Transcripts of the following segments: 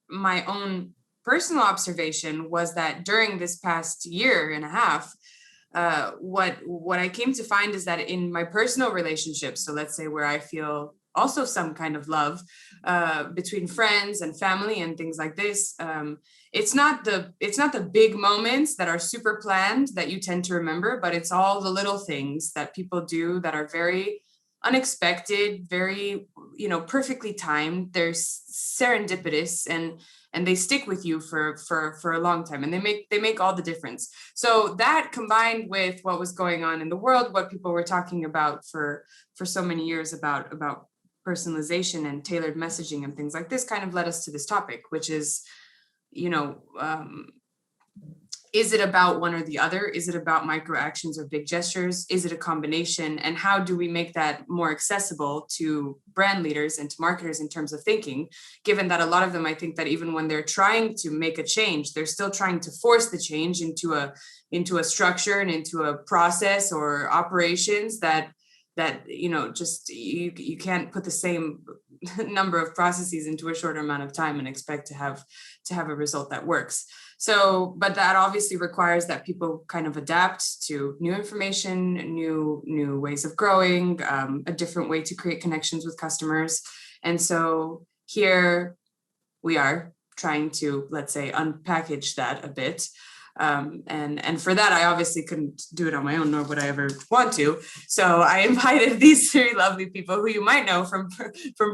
my own personal observation was that during this past year and a half, what I came to find is that in my personal relationships, so let's say where I feel also some kind of love between friends and family and things like this, it's not the big moments that are super planned that you tend to remember, but it's all the little things that people do that are very unexpected, very, perfectly timed. They're serendipitous, and they stick with you for a long time, and they make all the difference. So that, combined with what was going on in the world, what people were talking about for so many years about personalization and tailored messaging and things like this, kind of led us to this topic, which is, you know, is it about one or the other? Is it about micro actions or big gestures? Is it a combination? And how do we make that more accessible to brand leaders and to marketers in terms of thinking, given that a lot of them, I think that even when they're trying to make a change, they're still trying to force the change into a structure and into a process or operations that just you can't put the same number of processes into a shorter amount of time and expect to have a result that works. So, but that obviously requires that people kind of adapt to new information, new ways of growing, a different way to create connections with customers. And so here we are trying to, let's say, unpackage that a bit. And for that, I obviously couldn't do it on my own, nor would I ever want to. So I invited these three lovely people who you might know from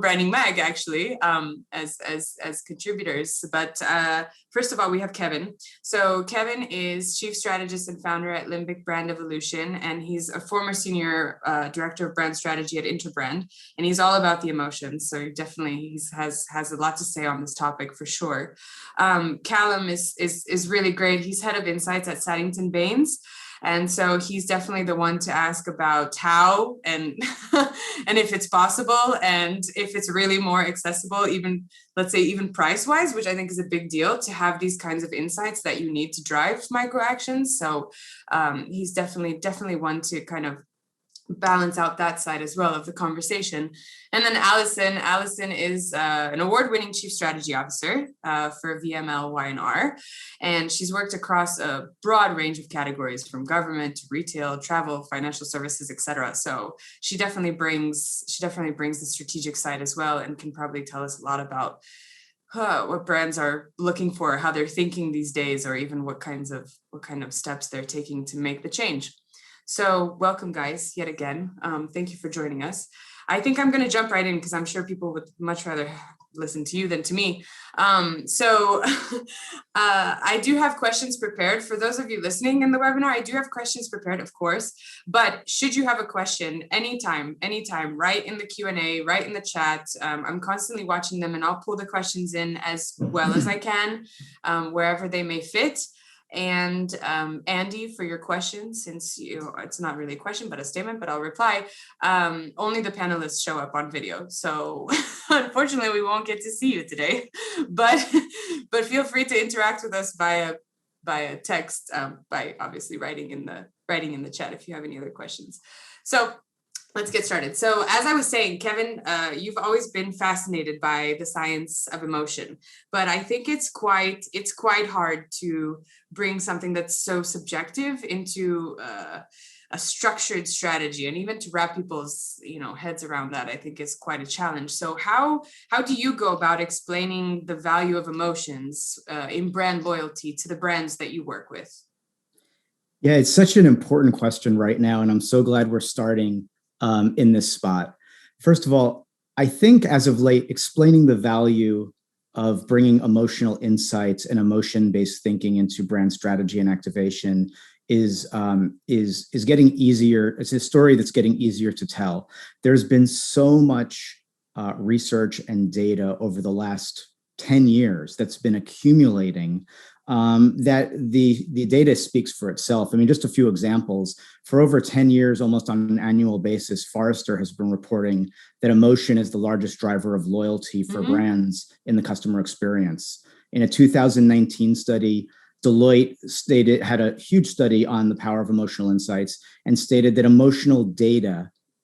Branding Mag, actually, as contributors. But first of all, we have Kevin. So Kevin is chief strategist and founder at Limbic Brand Evolution, and he's a former senior director of brand strategy at Interbrand, and he's all about the emotions. So he has a lot to say on this topic for sure. Callum is really great. He's head of insights at Saddington Baines. And so he's definitely the one to ask about how and and if it's possible, and if it's really more accessible, even, let's say, even price wise, which I think is a big deal, to have these kinds of insights that you need to drive micro actions. So he's definitely one to kind of balance out that side as well of the conversation. And then Allison is an award-winning chief strategy officer for VML Y&R, and she's worked across a broad range of categories, from government to retail, travel, financial services, etc. So she definitely brings the strategic side as well, and can probably tell us a lot about what brands are looking for, how they're thinking these days, or even what kind of steps they're taking to make the change. So welcome, guys, yet again. Thank you for joining us. I think I'm going to jump right in because I'm sure people would much rather listen to you than to me. So I do have questions prepared. For those of you listening in the webinar, I do have questions prepared, of course. But should you have a question, anytime, write in the Q&A, write in the chat. I'm constantly watching them, and I'll pull the questions in as well as I can, wherever they may fit. And Andy, for your question, since it's not really a question, but a statement, but I'll reply. Only the panelists show up on video. So unfortunately, we won't get to see you today, but feel free to interact with us via text, by obviously writing in the chat if you have any other questions. So let's get started. So as I was saying, Kevin, you've always been fascinated by the science of emotion, but I think it's quite hard to bring something that's so subjective into a structured strategy, and even to wrap people's heads around that, I think is quite a challenge. So how do you go about explaining the value of emotions in brand loyalty to the brands that you work with? Yeah, it's such an important question right now, and I'm so glad we're starting in this spot. First of all, I think as of late, explaining the value of bringing emotional insights and emotion-based thinking into brand strategy and activation is getting easier. It's a story that's getting easier to tell. There's been so much research and data over the last 10 years that's been accumulating, that the data speaks for itself. I mean, just a few examples. For over 10 years, almost on an annual basis, Forrester has been reporting that emotion is the largest driver of loyalty for brands in the customer experience. In a 2019 study, Deloitte had a huge study on the power of emotional insights, and stated that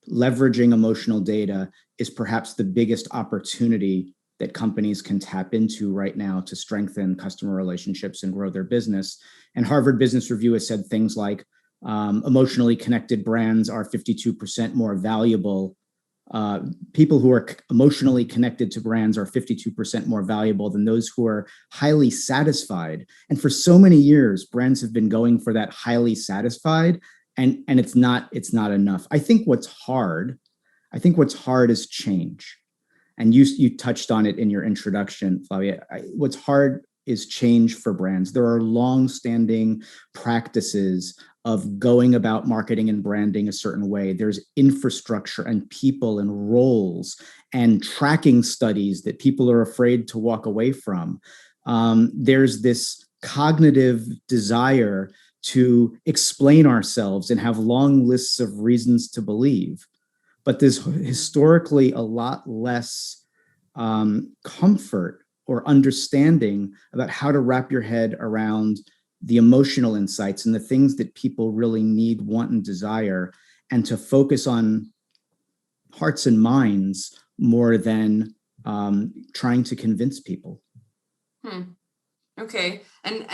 leveraging emotional data is perhaps the biggest opportunity that companies can tap into right now to strengthen customer relationships and grow their business. And Harvard Business Review has said things like emotionally connected brands are 52% more valuable. People who are emotionally connected to brands are 52% more valuable than those who are highly satisfied. And for so many years, brands have been going for that highly satisfied, and it's not enough. I think what's hard is change. And you touched on it in your introduction, Flavia. What's hard is change for brands. There are long-standing practices of going about marketing and branding a certain way. There's infrastructure and people and roles and tracking studies that people are afraid to walk away from. There's this cognitive desire to explain ourselves and have long lists of reasons to believe. But there's historically a lot less comfort or understanding about how to wrap your head around the emotional insights and the things that people really need, want, and desire, and to focus on hearts and minds more than trying to convince people. Okay. And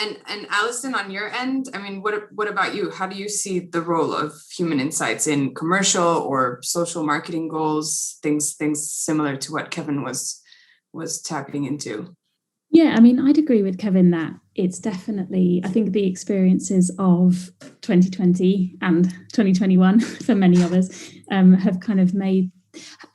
Allison, on your end, I mean, what about you? How do you see the role of human insights in commercial or social marketing goals, things similar to what Kevin was tapping into? Yeah, I mean, I'd agree with Kevin that it's definitely, I think the experiences of 2020 and 2021 for many of us have kind of made,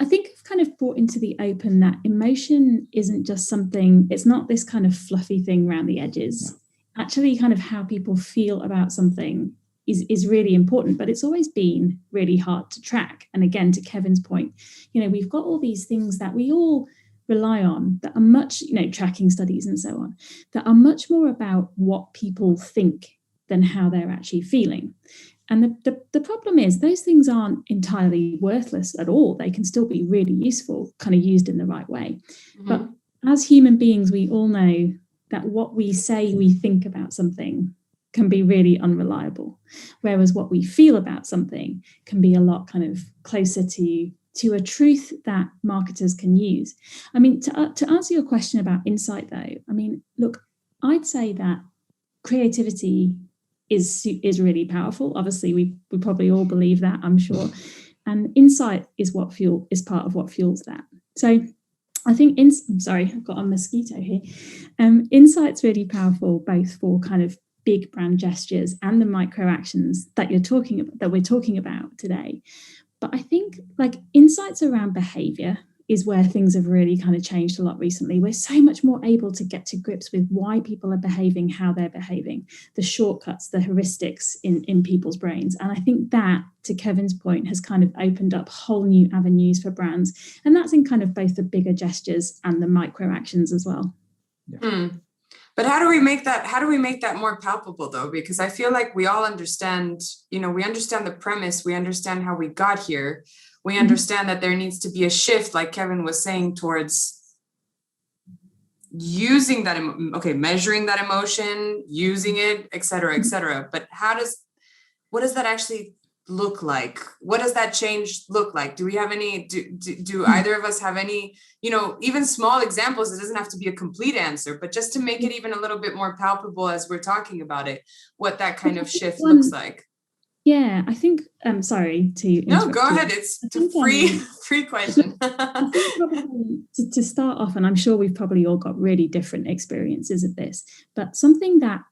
I think I've kind of brought into the open that emotion isn't just something, it's not this kind of fluffy thing around the edges. Yeah. Actually, kind of how people feel about something is really important, but it's always been really hard to track. And again, to Kevin's point, we've got all these things that we all rely on that are much, tracking studies and so on, that are much more about what people think than how they're actually feeling. And the problem is those things aren't entirely worthless at all. They can still be really useful, kind of used in the right way. Mm-hmm. But as human beings, we all know that what we say we think about something can be really unreliable, whereas what we feel about something can be a lot kind of closer to a truth that marketers can use. I mean, to answer your question about insight, though, I mean, look, I'd say that creativity is really powerful. Obviously, we probably all believe that, I'm sure. And insight is part of what fuels that. So I think, sorry, I've got a mosquito here. Insight's really powerful, both for kind of big brand gestures and the micro actions that we're talking about today. But I think like insights around behavior is where things have really kind of changed a lot recently. We're so much more able to get to grips with why people are behaving, how they're behaving, the shortcuts, the heuristics in people's brains. And I think that, to Kevin's point, has kind of opened up whole new avenues for brands. And that's in kind of both the bigger gestures and the micro actions as well. Yeah. But how do we make that more palpable, though? Because I feel like we all understand, we understand the premise, we understand how we got here. We understand that there needs to be a shift, like Kevin was saying, towards using that, measuring that emotion, using it, et cetera, et cetera. But what does that actually look like? What does that change look like? Do we have any, do either of us have any, even small examples? It doesn't have to be a complete answer, but just to make it even a little bit more palpable as we're talking about it, what that kind of shift looks like. Yeah, I think, sorry to No, go ahead. It's a free question. I think probably to start off, and I'm sure we've probably all got really different experiences of this, but something that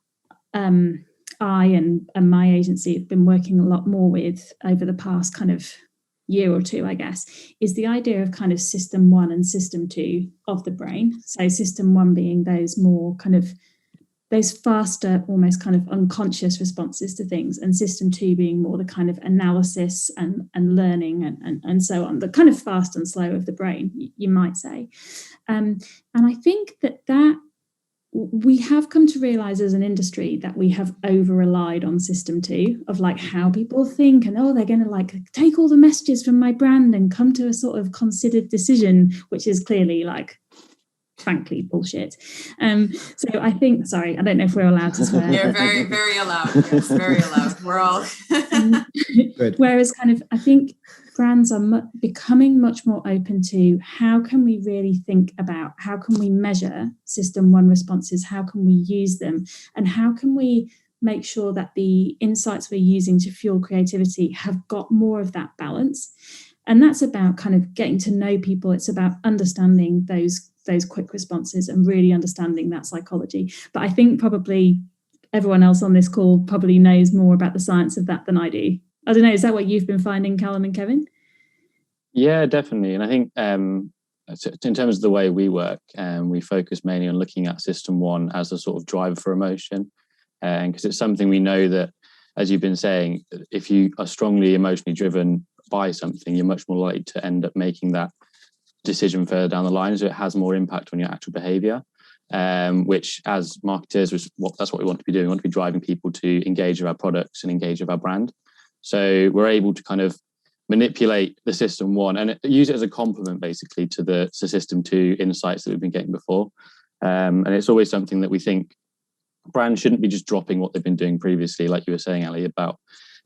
I and my agency have been working a lot more with over the past kind of year or two, I guess, is the idea of kind of system 1 and system 2 of the brain. So system 1 being those more kind of those faster, almost kind of unconscious responses to things, and system 2 being more the kind of analysis and learning and so on, the kind of fast and slow of the brain, you might say. And I think that we have come to realize as an industry that we have over-relied on system 2 of like how people think and, they're going to like take all the messages from my brand and come to a sort of considered decision, which is clearly like, frankly, bullshit. So I think, sorry, I don't know if we're allowed to swear. Yeah, very, very allowed. Yes, very allowed. We're all good. Whereas kind of, I think brands are becoming much more open to how can we really think about how can we measure system one responses, how can we use them, and how can we make sure that the insights we're using to fuel creativity have got more of that balance. And that's about kind of getting to know people. It's about understanding those quick responses and really understanding that psychology. But I think probably everyone else on this call probably knows more about the science of that than I do. I don't know, is that what you've been finding, Callum and Kevin? Yeah, definitely. And I think in terms of the way we work, we focus mainly on looking at system one as a sort of driver for emotion. And because it's something we know that, as you've been saying, if you are strongly emotionally driven by something, you're much more likely to end up making that decision further down the line. So it has more impact on your actual behavior, which as marketers, that's what we want to be doing. We want to be driving people to engage with our products and engage with our brand. So we're able to kind of manipulate the system one and use it as a complement basically to the system two insights that we've been getting before. And it's always something that we think brands shouldn't be just dropping what they've been doing previously, like you were saying, Ali, about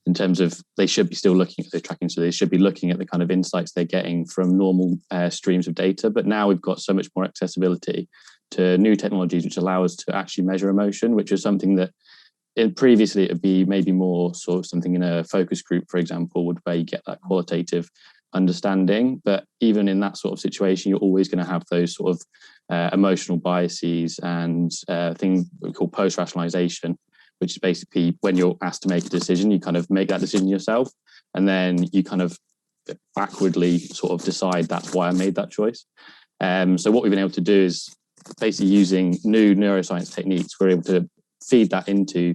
in terms of they should be still looking at their tracking. So they should be looking at the kind of insights they're getting from normal streams of data. But now we've got so much more accessibility to new technologies which allow us to actually measure emotion, which is something that previously it would be maybe more sort of something in a focus group, for example, where you get that qualitative understanding. But even in that sort of situation, you're always going to have those sort of emotional biases and thing we call post-rationalization, which is basically when you're asked to make a decision, you kind of make that decision yourself, and then you kind of backwardly sort of decide that's why I made that choice. So what we've been able to do is basically using new neuroscience techniques, we're able to feed that into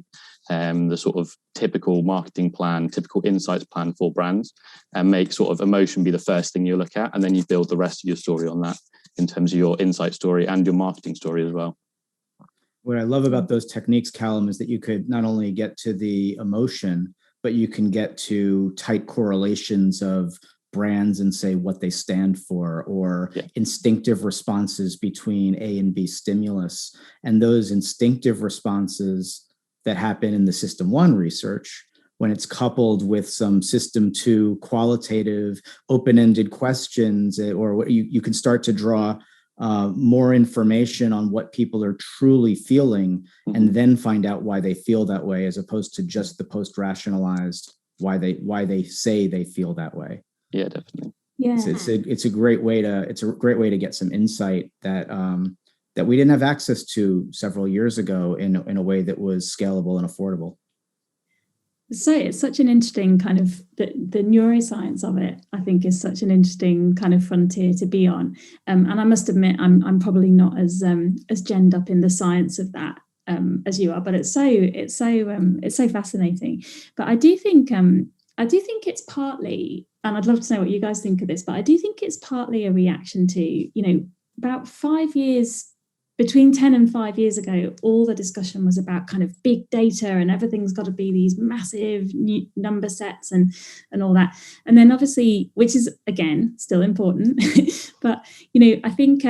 the sort of typical marketing plan, typical insights plan for brands, and make sort of emotion be the first thing you look at, and then you build the rest of your story on that in terms of your insight story and your marketing story as well. What I love about those techniques, Callum, is that you could not only get to the emotion, but you can get to tight correlations of brands and say what they stand for, or instinctive responses between A and B stimulus. And those instinctive responses that happen in the system one research, when it's coupled with some system two qualitative open-ended questions, or you can start to draw more information on what people are truly feeling, and then find out why they feel that way, as opposed to just the post-rationalized why they say they feel that way. Yeah, definitely. Yeah, it's a great way to get some insight that that we didn't have access to several years ago in a way that was scalable and affordable. So it's such an interesting kind of the neuroscience of it, I think, is such an interesting kind of frontier to be on. And I must admit, I'm probably not as genned up in the science of that as you are, but it's so fascinating. But I do think it's partly, and I'd love to know what you guys think of this, but I do think it's partly a reaction to, about 5 years. Between 10 and 5 years ago, all the discussion was about kind of big data and everything's got to be these massive new number sets and all that. And then obviously, which is, again, still important, but, I think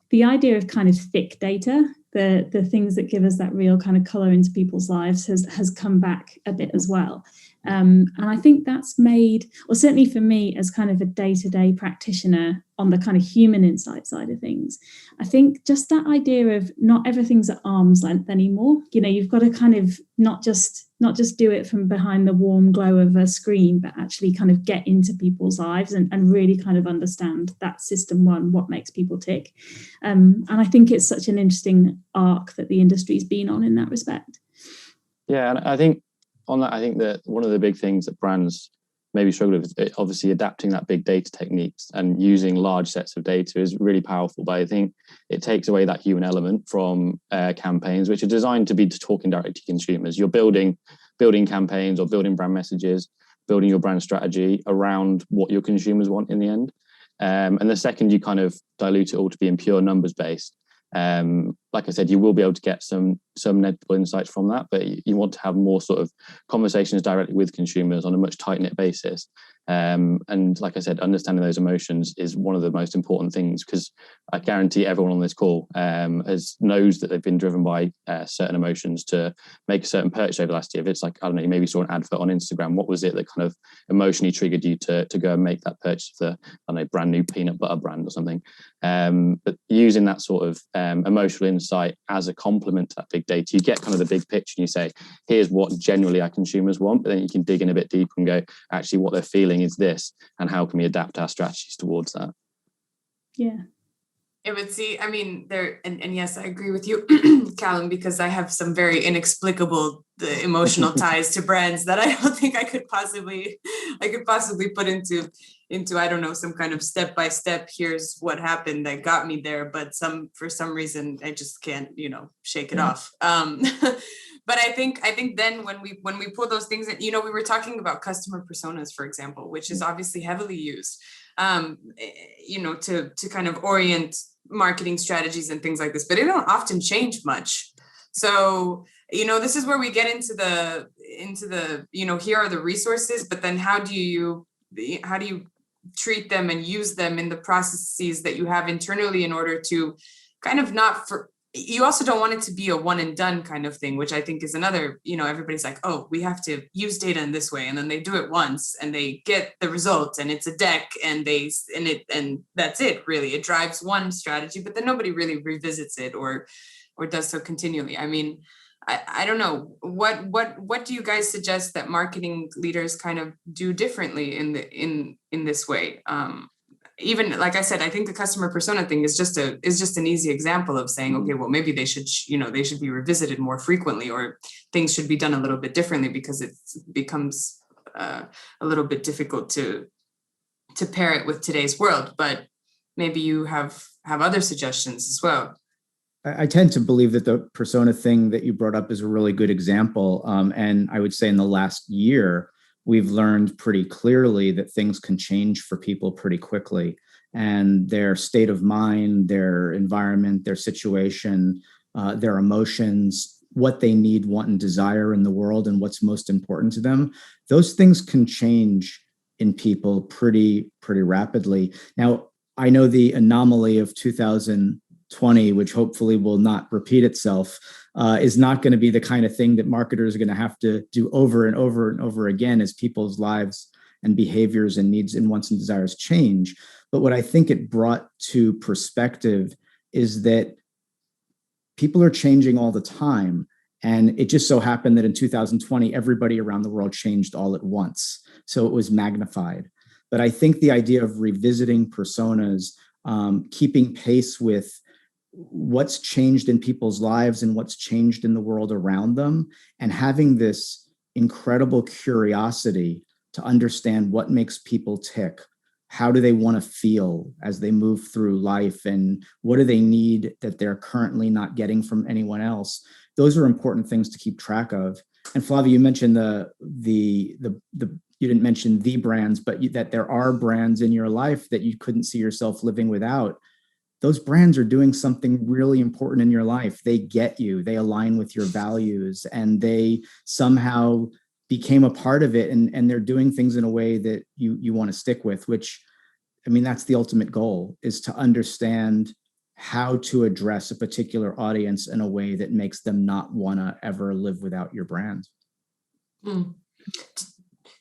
the idea of kind of thick data, the things that give us that real kind of color into people's lives has come back a bit as well. And I think that's made, or certainly for me as kind of a day-to-day practitioner on the kind of human insight side of things, I think just that idea of not everything's at arm's length anymore. You've got to kind of not just do it from behind the warm glow of a screen, but actually kind of get into people's lives and really kind of understand that system one, what makes people tick. And I think it's such an interesting arc that the industry's been on in that respect. Yeah, and I think on that, I think that one of the big things that brands maybe struggle with is obviously adapting that big data techniques and using large sets of data is really powerful. But I think it takes away that human element from campaigns, which are designed to be talking directly to consumers. You're building campaigns or building brand messages, building your brand strategy around what your consumers want in the end. And the second you kind of dilute it all to being pure numbers based, like I said, you will be able to get some notable insights from that, but you want to have more sort of conversations directly with consumers on a much tight-knit basis. And like I said, understanding those emotions is one of the most important things, because I guarantee everyone on this call knows that they've been driven by certain emotions to make a certain purchase over last year. If it's like, I don't know, you maybe saw an advert on Instagram, what was it that kind of emotionally triggered you to go and make that purchase of the, I don't know, brand new peanut butter brand or something? But using that sort of emotional insight as a complement to that big data, you get kind of the big picture and you say, here's what generally our consumers want, but then you can dig in a bit deeper and go, actually what they're feeling is this, and how can we adapt our strategies towards that? Yeah. It would see, I mean, there, and yes, I agree with you, Callum, because I have some very inexplicable emotional ties to brands that I don't think I could possibly put into, I don't know, some kind of step-by-step, here's what happened that got me there. But for some reason, I just can't, shake it off. But I think then when we pull those things in, we were talking about customer personas, for example, which is obviously heavily used, to kind of orient marketing strategies and things like this, but it don't often change much. So, this is where we get into the, here are the resources, but then how do you treat them and use them in the processes that you have internally in order to kind of you also don't want it to be a one and done kind of thing, which I think is another, everybody's like, oh, we have to use data in this way. And then they do it once and they get the results and it's a deck and that's it, really. It drives one strategy, but then nobody really revisits it or does so continually. I mean, I don't know. What do you guys suggest that marketing leaders kind of do differently in this way? Even like I said, I think the customer persona thing is just an easy example of saying, okay, well, maybe they should be revisited more frequently, or things should be done a little bit differently, because it becomes a little bit difficult to pair it with today's world. But maybe you have other suggestions as well. I tend to believe that the persona thing that you brought up is a really good example. And I would say in the last year, we've learned pretty clearly that things can change for people pretty quickly, and their state of mind, their environment, their situation, their emotions, what they need, want, and desire in the world, and what's most important to them. Those things can change in people pretty rapidly. Now, I know the anomaly of 2020, which hopefully will not repeat itself, is not going to be the kind of thing that marketers are going to have to do over and over and over again as people's lives and behaviors and needs and wants and desires change. But what I think it brought to perspective is that people are changing all the time. And it just so happened that in 2020, everybody around the world changed all at once. So it was magnified. But I think the idea of revisiting personas, keeping pace with what's changed in people's lives and what's changed in the world around them, and having this incredible curiosity to understand what makes people tick. How do they want to feel as they move through life, and what do they need that they're currently not getting from anyone else? Those are important things to keep track of. And Flavia, you mentioned you didn't mention the brands, but that there are brands in your life that you couldn't see yourself living without. Those brands are doing something really important in your life. They get you, they align with your values, and they somehow became a part of it, and they're doing things in a way that you want to stick with, which, I mean, that's the ultimate goal, is to understand how to address a particular audience in a way that makes them not want to ever live without your brand. Do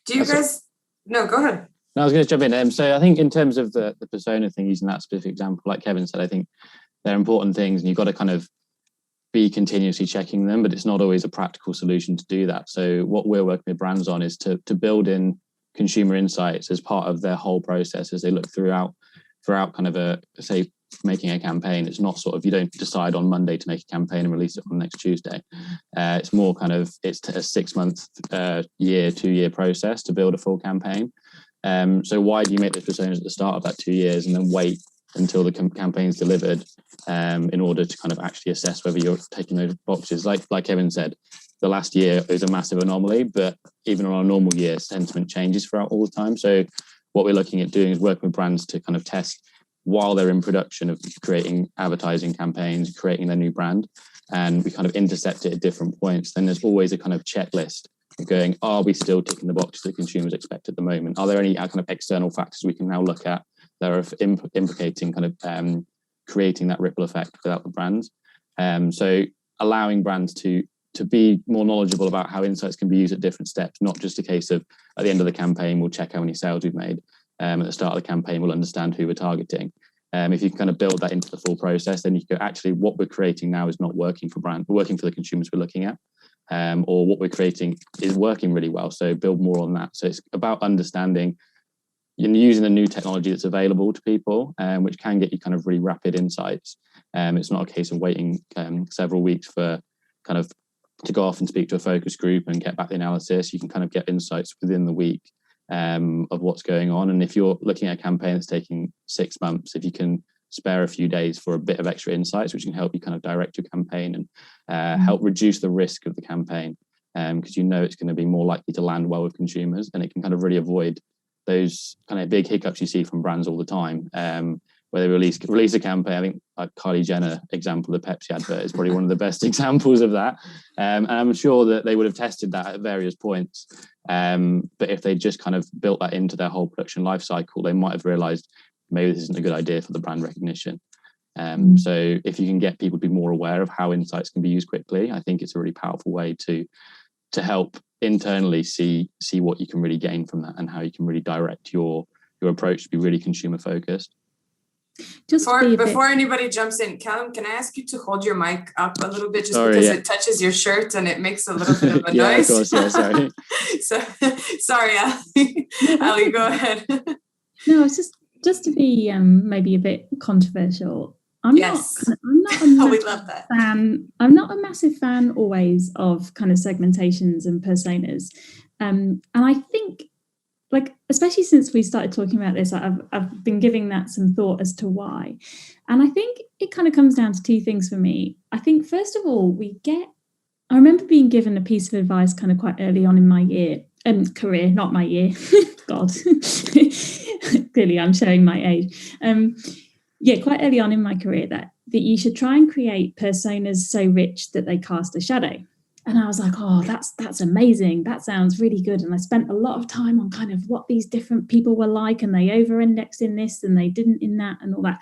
you guys, no, go ahead. No, I was going to jump in. So I think in terms of the persona thing, using that specific example, like Kevin said, I think they're important things, and you've got to kind of be continuously checking them, but it's not always a practical solution to do that. So what we're working with brands on is to build in consumer insights as part of their whole process as they look throughout kind of making a campaign. It's not sort of, you don't decide on Monday to make a campaign and release it on next Tuesday. It's more kind of, it's a 6-month, 2-year process to build a full campaign. So why do you make those personas at the start of that 2 years and then wait until the campaign's delivered in order to kind of actually assess whether you're taking those boxes? Like Kevin said, the last year is a massive anomaly, but even on a normal year, sentiment changes throughout all the time. So what we're looking at doing is working with brands to kind of test while they're in production of creating advertising campaigns, creating their new brand. And we kind of intercept it at different points. Then there's always a kind of checklist going, are we still ticking the boxes that consumers expect at the moment? Are there any kind of external factors we can now look at that are implicating kind of creating that ripple effect without the brands? So allowing brands to be more knowledgeable about how insights can be used at different steps, not just a case of at the end of the campaign, we'll check how many sales we've made. At the start of the campaign, we'll understand who we're targeting. If you can kind of build that into the full process, then you go, actually, what we're creating now is not working for brand, we're working for the consumers we're looking at. Or what we're creating is working really well. So build more on that. So it's about understanding and using the new technology that's available to people, which can get you kind of really rapid insights. It's not a case of waiting several weeks for kind of to go off and speak to a focus group and get back the analysis. You can kind of get insights within the week of what's going on. And if you're looking at a campaign that's taking 6 months, if you can spare a few days for a bit of extra insights, which can help you kind of direct your campaign and help reduce the risk of the campaign, because you know it's going to be more likely to land well with consumers, and it can kind of really avoid those kind of big hiccups you see from brands all the time, where they release a campaign. I think like Kylie Jenner example, the Pepsi advert is probably one of the best examples of that. And I'm sure that they would have tested that at various points. But if they just kind of built that into their whole production life cycle, they might have realized maybe this isn't a good idea for the brand recognition. So if you can get people to be more aware of how insights can be used quickly, I think it's a really powerful way to help internally see what you can really gain from that and how you can really direct your approach to be really consumer focused. Just before anybody jumps in, Callum, can I ask you to hold your mic up a little bit, because it touches your shirt and it makes a little bit of a noise? Of course, yeah, sorry. Sorry, Ali. Ali, go ahead. No, it's just to be maybe a bit controversial. I'm not we love that. I'm not a massive fan always of kind of segmentations and personas. And I think, like, especially since we started talking about this, I've been giving that some thought as to why. And I think it kind of comes down to two things for me. I think, first of all, I remember being given a piece of advice kind of quite early on in my career, not my year. God, clearly I'm showing my age. Quite early on in my career that you should try and create personas so rich that they cast a shadow. And I was like, oh, that's amazing. That sounds really good. And I spent a lot of time on kind of what these different people were like, and they over-indexed in this and they didn't in that and all that.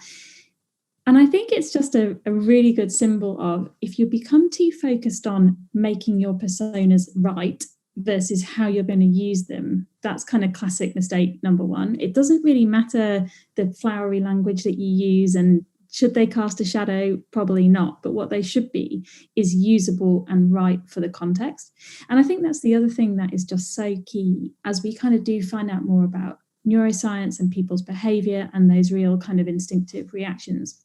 And I think it's just a really good symbol of, if you become too focused on making your personas right versus how you're going to use them, that's kind of classic mistake number one. It doesn't really matter the flowery language that you use, and should they cast a shadow? Probably not. But what they should be is usable and right for the context. And I think that's the other thing that is just so key as we kind of do find out more about neuroscience and people's behavior and those real kind of instinctive reactions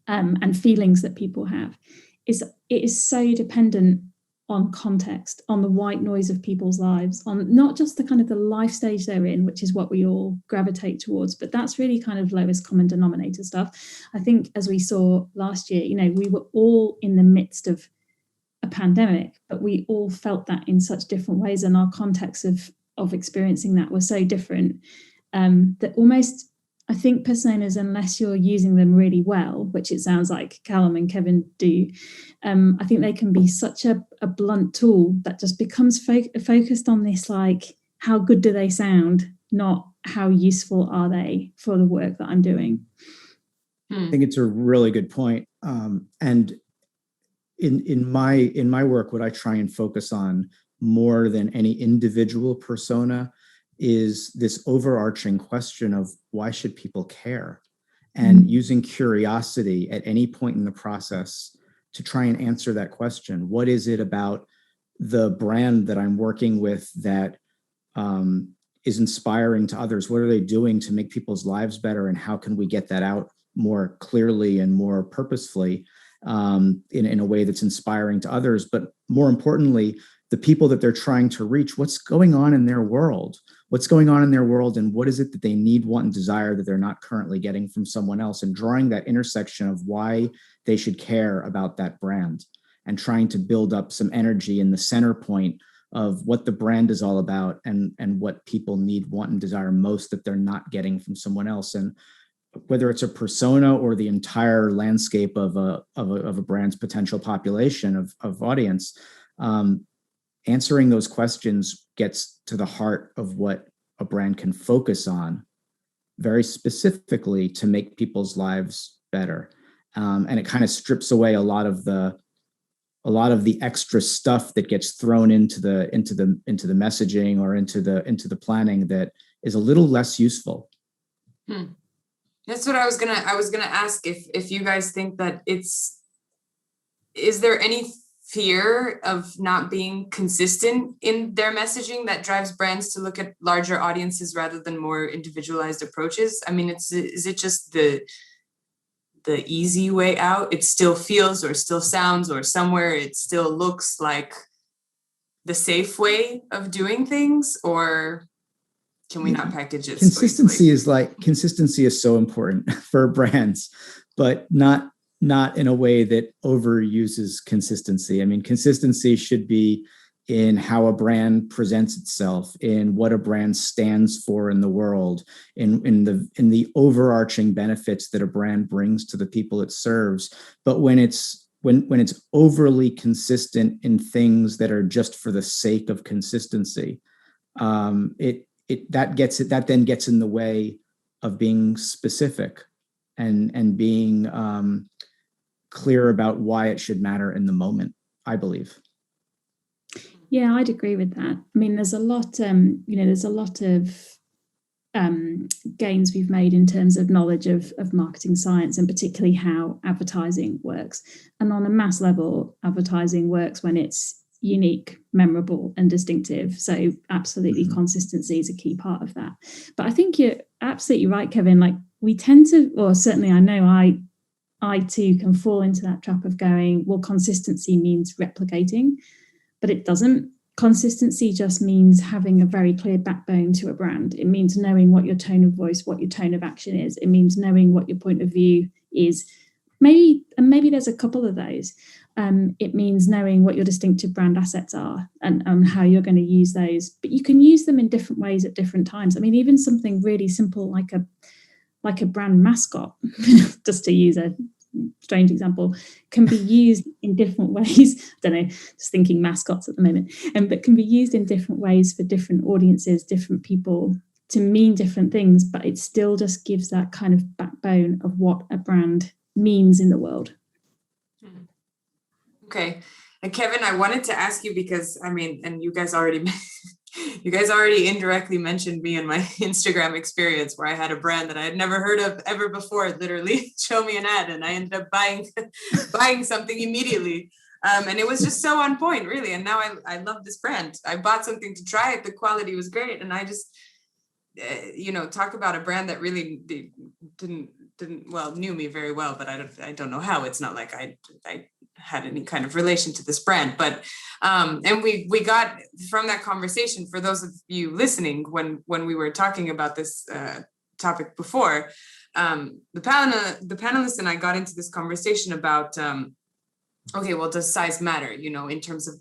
and feelings that people have. It is so dependent on context, on the white noise of people's lives, on not just the kind of the life stage they're in, which is what we all gravitate towards, but that's really kind of lowest common denominator stuff. I think, as we saw last year, we were all in the midst of a pandemic, but we all felt that in such different ways, and our contexts of experiencing that were so different that almost, I think, personas, unless you're using them really well, which it sounds like Callum and Kevin do, I think they can be such a blunt tool that just becomes focused on this, like, how good do they sound, not how useful are they for the work that I'm doing. I think it's a really good point. And in my work, what I try and focus on more than any individual persona is this overarching question of, why should people care? And using curiosity at any point in the process to try and answer that question. What is it about the brand that I'm working with that is inspiring to others? What are they doing to make people's lives better? And how can we get that out more clearly and more purposefully in a way that's inspiring to others? But more importantly, the people that they're trying to reach, what's going on in their world? What's going on in their world, and what is it that they need, want, and desire that they're not currently getting from someone else, and drawing that intersection of why they should care about that brand, and trying to build up some energy in the center point of what the brand is all about, and what people need, want, and desire most that they're not getting from someone else. And whether it's a persona or the entire landscape of a brand's potential population of audience, answering those questions gets to the heart of what a brand can focus on very specifically to make people's lives better. And it kind of strips away a lot of the extra stuff that gets thrown into the messaging or into the planning that is a little less useful. That's what I was gonna ask, if you guys think that is there any fear of not being consistent in their messaging that drives brands to look at larger audiences rather than more individualized approaches? I mean, is it just the easy way out? It still feels or still sounds or somewhere it still looks like the safe way of doing things, or can we not package it? Consistency is so important for brands, but not in a way that overuses consistency. I mean, consistency should be in how a brand presents itself, in what a brand stands for in the world, in the overarching benefits that a brand brings to the people it serves. But when it's overly consistent in things that are just for the sake of consistency, that then gets in the way of being specific and being clear about why it should matter in the moment, I believe. Yeah, I'd agree with that. I mean, there's a lot of gains we've made in terms of knowledge of marketing science, and particularly how advertising works. And on a mass level, advertising works when it's unique, memorable, and distinctive. So absolutely, consistency is a key part of that. But I think you're absolutely right, Kevin. Like, we tend to, or certainly I know I too can fall into that trap of going, well, consistency means replicating, but it doesn't. Consistency just means having a very clear backbone to a brand. It means knowing what your tone of voice, what your tone of action is. It means knowing what your point of view is. Maybe there's a couple of those. It means knowing what your distinctive brand assets are and how you're going to use those. But you can use them in different ways at different times. I mean, even something really simple like a brand mascot, just to use a strange example, can be used in different ways. I don't know, just thinking mascots at the moment, but can be used in different ways for different audiences, different people, to mean different things, but it still just gives that kind of backbone of what a brand means in the world. Okay. And Kevin, I wanted to ask you, because I mean, and you guys already indirectly mentioned me and my Instagram experience, where I had a brand that I had never heard of ever before literally show me an ad, and I ended up buying something immediately. And it was just so on point, really. And now I love this brand. I bought something to try it. The quality was great. And I just, talk about a brand that really knew me very well, but I don't know how. It's not like I had any kind of relation to this brand, but and we got from that conversation, for those of you listening, when we were talking about this topic before, the panelists and I got into this conversation about okay, well, does size matter, in terms of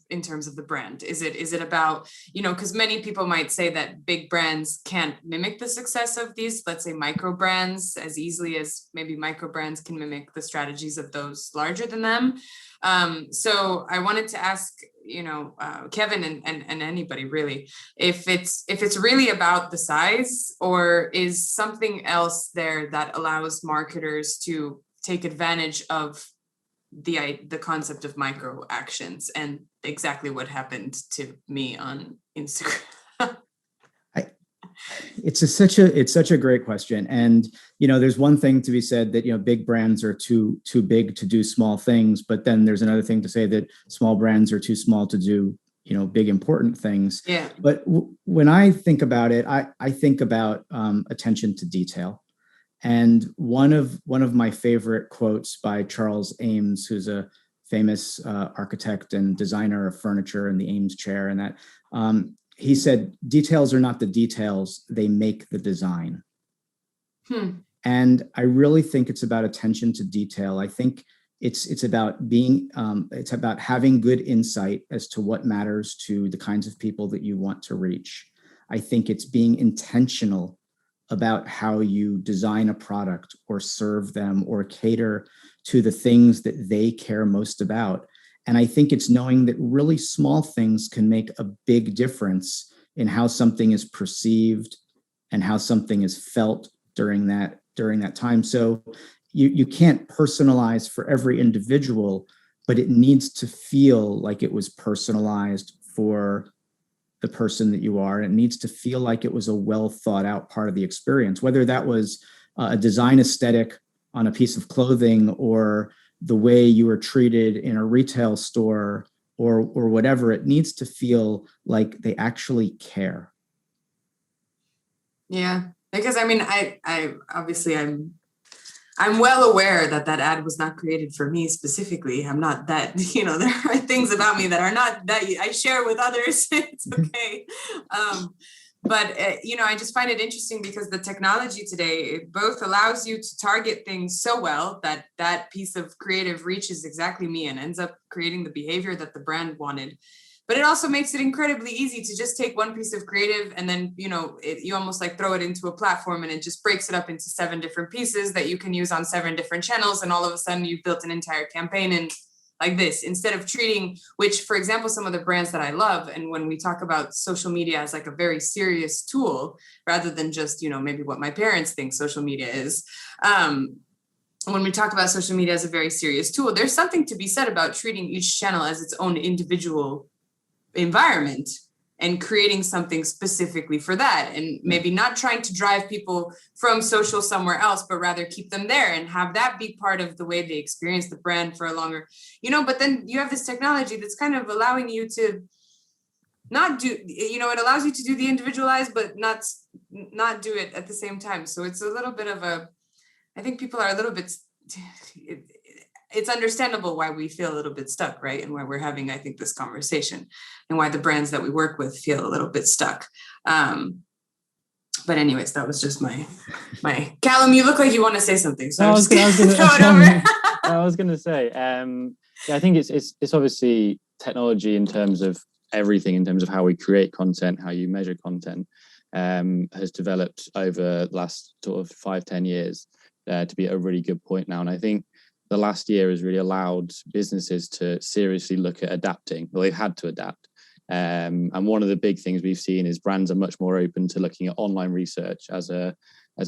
the brand? Is it about, because many people might say that big brands can't mimic the success of these, let's say, micro brands as easily as maybe micro brands can mimic the strategies of those larger than them. So I wanted to ask, Kevin and anybody really, if it's really about the size, or is something else there that allows marketers to take advantage of the concept of micro actions, and exactly what happened to me on Instagram. It's such a great question. And, there's one thing to be said that, big brands are too big to do small things. But then there's another thing to say that small brands are too small to do, big, important things. Yeah. But when I think about it, I think about attention to detail. And one of my favorite quotes by Charles Ames, who's a famous architect and designer of furniture in the Ames chair, and that he said, "Details are not the details; they make the design." And I really think it's about attention to detail. I think it's about it's about having good insight as to what matters to the kinds of people that you want to reach. I think it's being intentional about how you design a product or serve them or cater to the things that they care most about. And I think it's knowing that really small things can make a big difference in how something is perceived and how something is felt during that time. So you can't personalize for every individual, but it needs to feel like it was personalized for the person that you are. It needs to feel like it was a well thought out part of the experience, whether that was a design aesthetic on a piece of clothing or the way you were treated in a retail store or whatever. It needs to feel like they actually care. Yeah, because I mean, I obviously I'm well aware that ad was not created for me specifically. I'm not that, there are things about me that are not that I share with others. It's okay. But I just find it interesting because the technology today, it both allows you to target things so well that that piece of creative reaches exactly me and ends up creating the behavior that the brand wanted. But it also makes it incredibly easy to just take one piece of creative and then, you almost like throw it into a platform and it just breaks it up into 7 different pieces that you can use on 7 different channels. And all of a sudden you've built an entire campaign and like this, instead of treating, which, for example, some of the brands that I love, and when we talk about social media as like a very serious tool, rather than just, maybe what my parents think social media is, when we talk about social media as a very serious tool, there's something to be said about treating each channel as its own individual environment and creating something specifically for that, and maybe not trying to drive people from social somewhere else, but rather keep them there and have that be part of the way they experience the brand for a longer, but then you have this technology that's kind of allowing you to not do, it allows you to do the individualized, but not do it at the same time. So it's a little bit of I think people are a little bit, it's understandable why we feel a little bit stuck, right? And why we're having, I think, this conversation and why the brands that we work with feel a little bit stuck. But anyways, that was just my Callum, you look like you want to say something. So I was going to say, I think it's obviously technology in terms of everything, in terms of how we create content, how you measure content, has developed over the last sort of 5-10 years to be at a really good point now. And I think the last year has really allowed businesses to seriously look at adapting. Well, they've had to adapt. And one of the big things we've seen is brands are much more open to looking at online research as a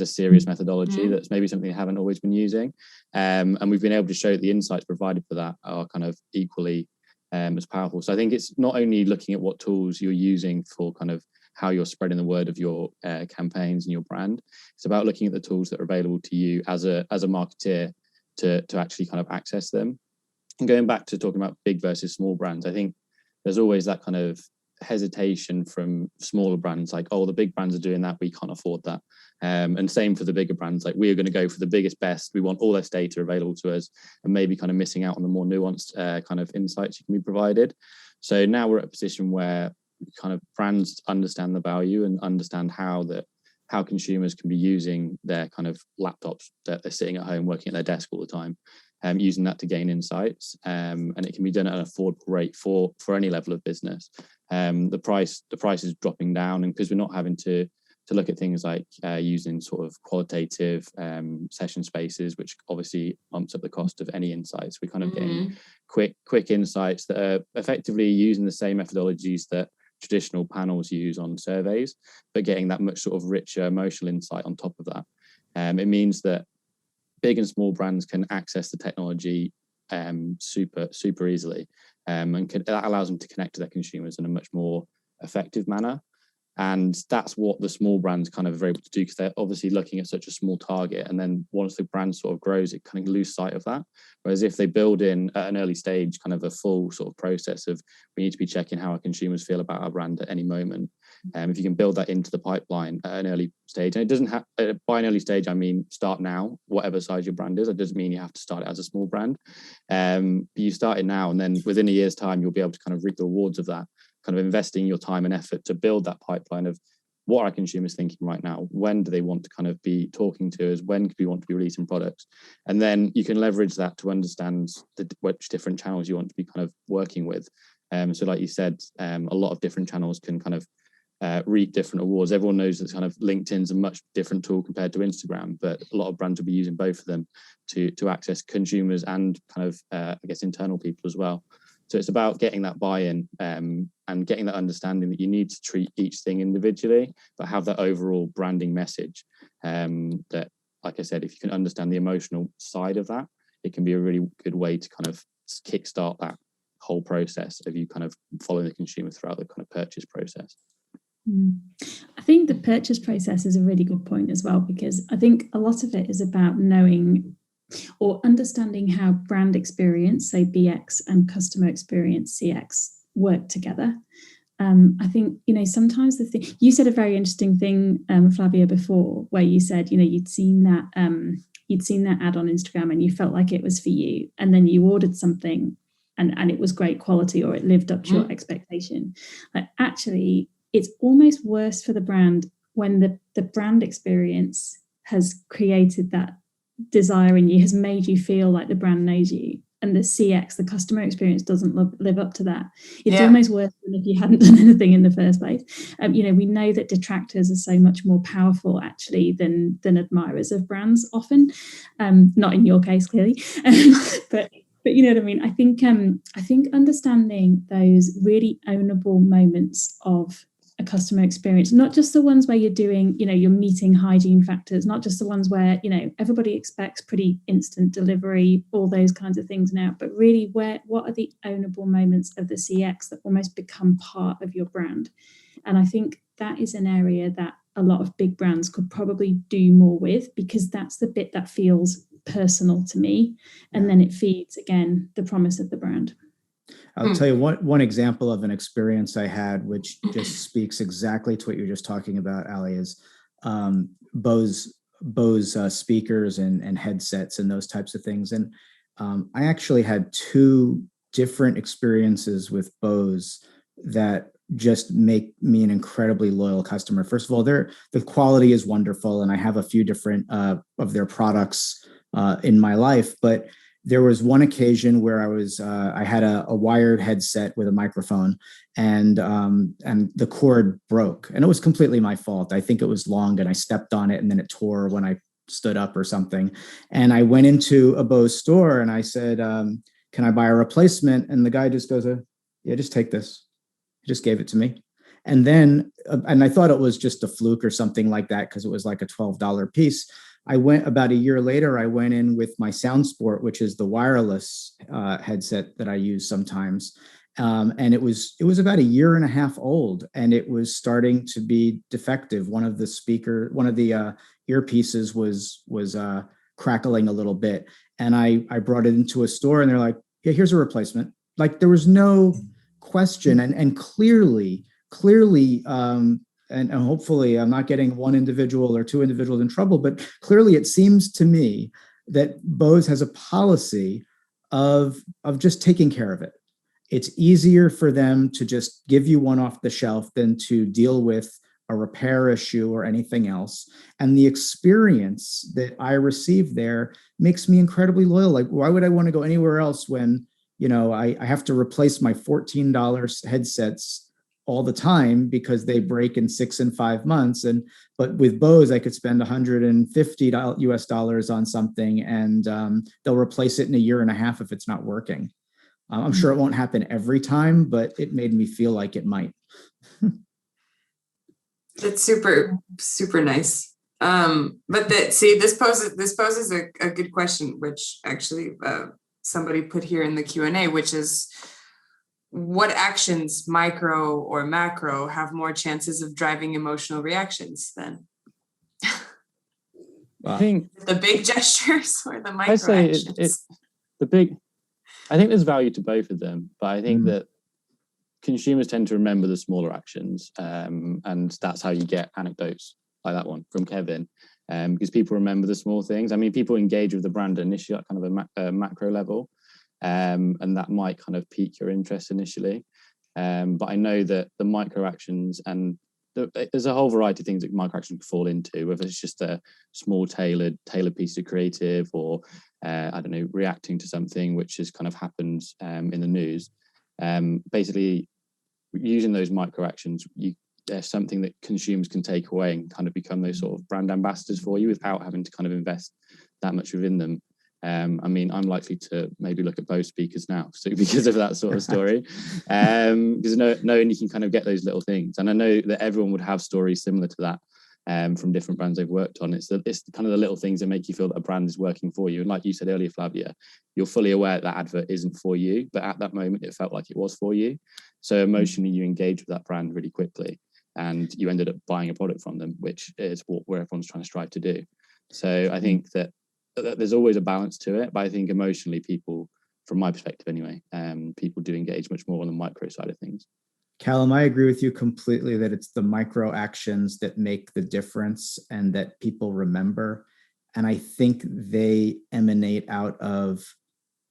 serious methodology. That's maybe something they haven't always been using. And we've been able to show that the insights provided for that are kind of equally as powerful. So I think it's not only looking at what tools you're using for kind of how you're spreading the word of your campaigns and your brand. It's about looking at the tools that are available to you as a marketeer to actually kind of access them. And going back to talking about big versus small brands, I think there's always that kind of hesitation from smaller brands, like, oh, the big brands are doing that, we can't afford that. And same for the bigger brands, like, we're going to go for the biggest, best. We want all this data available to us, and maybe kind of missing out on the more nuanced kind of insights you can be provided. So now we're at a position where kind of brands understand the value and understand how consumers can be using their kind of laptops that they're sitting at home working at their desk all the time, using that to gain insights, and it can be done at an affordable rate for any level of business. The price is dropping down, and because we're not having to look at things like using sort of qualitative session spaces, which obviously bumps up the cost of any insights. We're kind of getting quick insights that are effectively using the same methodologies that traditional panels use on surveys, but getting that much sort of richer emotional insight on top of that. It means that big and small brands can access the technology super easily, and that allows them to connect to their consumers in a much more effective manner. And that's what the small brands kind of are able to do, because they're obviously looking at such a small target, and then once the brand sort of grows, it kind of lose sight of that. Whereas if they build in at an early stage kind of a full sort of process of, we need to be checking how our consumers feel about our brand at any moment, if you can build that into the pipeline at an early stage, and it doesn't have, by an early stage I mean start now, whatever size your brand is. It doesn't mean you have to start it as a small brand, but you start it now, and then within a year's time you'll be able to kind of reap the rewards of that, kind of investing your time and effort to build that pipeline of what are consumers thinking right now, when do they want to kind of be talking to us, when do we want to be releasing products, and then you can leverage that to understand which different channels you want to be kind of working with. So like you said, a lot of different channels can kind of reap different awards. Everyone knows that kind of LinkedIn's a much different tool compared to Instagram, but a lot of brands will be using both of them to access consumers and kind of, I guess, internal people as well. So it's about getting that buy-in and getting that understanding that you need to treat each thing individually, but have that overall branding message. That, like I said, if you can understand the emotional side of that, it can be a really good way to kind of kickstart that whole process of you kind of following the consumer throughout the kind of purchase process. I think the purchase process is a really good point as well, because I think a lot of it is about knowing or understanding how brand experience, say BX, and customer experience, CX, work together. I think, sometimes you said a very interesting thing, Flavia, before, where you said, you'd seen that ad on Instagram and you felt like it was for you, and then you ordered something and it was great quality, or it lived up to your expectation. Like, actually, it's almost worse for the brand when the brand experience has created that desire in you, has made you feel like the brand knows you, and the CX, the customer experience, doesn't live up to that. It's almost worse than if you hadn't done anything in the first place. We know that detractors are so much more powerful actually than admirers of brands often. Not in your case, clearly, but you know what I mean. I think understanding those really ownable moments of a customer experience, not just the ones where you're doing, you're meeting hygiene factors, not just the ones where, everybody expects pretty instant delivery, all those kinds of things now, but really what are the ownable moments of the CX that almost become part of your brand? And I think that is an area that a lot of big brands could probably do more with, because that's the bit that feels personal to me. And then it feeds, again, the promise of the brand. I'll tell you one example of an experience I had, which just speaks exactly to what you're just talking about, Ali, is Bose speakers and headsets and those types of things. And I actually had two different experiences with Bose that just make me an incredibly loyal customer. First of all, the quality is wonderful, and I have a few different of their products in my life, but there was one occasion where I had a wired headset with a microphone, and the cord broke, and it was completely my fault. I think it was long, and I stepped on it, and then it tore when I stood up or something. And I went into a Bose store and I said, "Can I buy a replacement?" And the guy just goes, "Yeah, just take this." He just gave it to me. And then, and I thought it was just a fluke or something like that, because it was like a $12 piece. About a year later, I went in with my SoundSport, which is the wireless headset that I use sometimes. And it was about a year and a half old, and it was starting to be defective. One of the earpieces was crackling a little bit. And I brought it into a store, and they're like, "Yeah, here's a replacement." Like, there was no question, and clearly, and hopefully I'm not getting one individual or two individuals in trouble, but clearly it seems to me that Bose has a policy of just taking care of it. It's easier for them to just give you one off the shelf than to deal with a repair issue or anything else. And the experience that I received there makes me incredibly loyal. Like, why would I want to go anywhere else when, I have to replace my $14 headsets all the time because they break in 6 and 5 months. But with Bose, I could spend $150 US on something, and they'll replace it in a year and a half if it's not working. I'm sure it won't happen every time, but it made me feel like it might. That's super, super nice. But this poses a good question, which actually somebody put here in the Q&A, which is, what actions, micro or macro, have more chances of driving emotional reactions then? I think the big gestures or the micro actions? I think there's value to both of them, but I think that consumers tend to remember the smaller actions, and that's how you get anecdotes like that one from Kevin, because people remember the small things. I mean, people engage with the brand initially at kind of a macro level, and that might kind of pique your interest initially. But I know that the micro actions, and there's a whole variety of things that micro actions can fall into, whether it's just a small tailored piece of creative, or I don't know, reacting to something which has kind of happened in the news. Basically, using those micro actions, they're something that consumers can take away and kind of become those sort of brand ambassadors for you without having to kind of invest that much within them. I mean, I'm likely to maybe look at both speakers now, so because of that sort of story, because knowing you can kind of get those little things, and I know that everyone would have stories similar to that from different brands they've worked on. It's kind of the little things that make you feel that a brand is working for you. And like you said earlier, Flavia, you're fully aware that advert isn't for you, but at that moment it felt like it was for you. So emotionally, you engage with that brand really quickly, and you ended up buying a product from them, which is where everyone's trying to strive to do. So I think that there's always a balance to it, but I think emotionally people, from my perspective anyway, people do engage much more on the micro side of things. Callum, I agree with you completely that it's the micro actions that make the difference and that people remember. And I think they emanate out of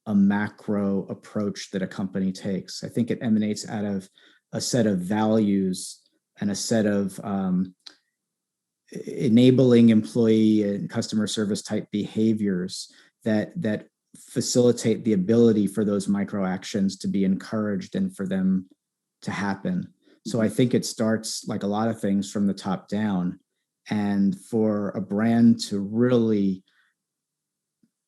a macro approach that a company takes. I think it emanates out of a set of values and a set of enabling employee and customer service type behaviors that facilitate the ability for those micro actions to be encouraged and for them to happen. So I think it starts, like a lot of things, from the top down. And for a brand to really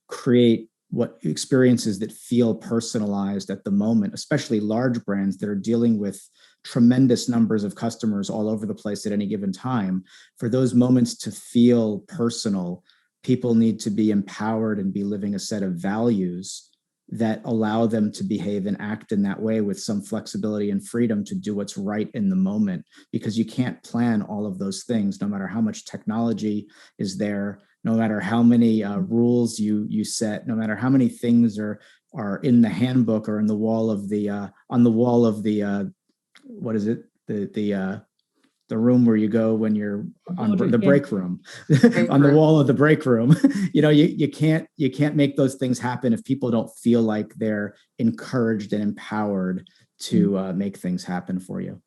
create what experiences that feel personalized at the moment, especially large brands that are dealing with tremendous numbers of customers all over the place at any given time, for those moments to feel personal, people need to be empowered and be living a set of values that allow them to behave and act in that way with some flexibility and freedom to do what's right in the moment, because you can't plan all of those things, no matter how much technology is there, no matter how many rules you set, no matter how many things are in the handbook or in the wall of the on the wall of the what is it, the room where you go when you're on the break room, on the wall of the break room. You can't make those things happen if people don't feel like they're encouraged and empowered to make things happen for you.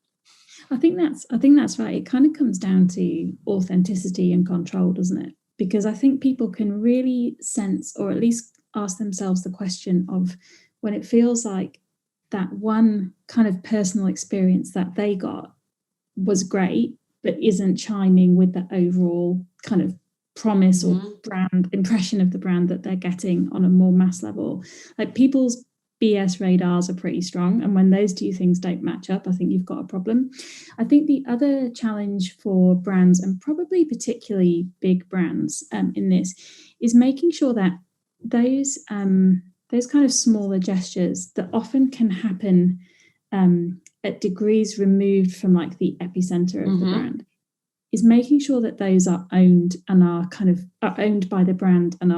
I think that's right. It kind of comes down to authenticity and control, doesn't it? Because I think people can really sense, or at least ask themselves the question of, when it feels like that one kind of personal experience that they got was great, but isn't chiming with the overall kind of promise or brand impression of the brand that they're getting on a more mass level. Like, people's BS radars are pretty strong, and when those two things don't match up, I think you've got a problem. I think the other challenge for brands, and probably particularly big brands in this, is making sure that those kind of smaller gestures that often can happen at degrees removed from like the epicenter of the brand, is making sure that those are owned and are owned by the brand, and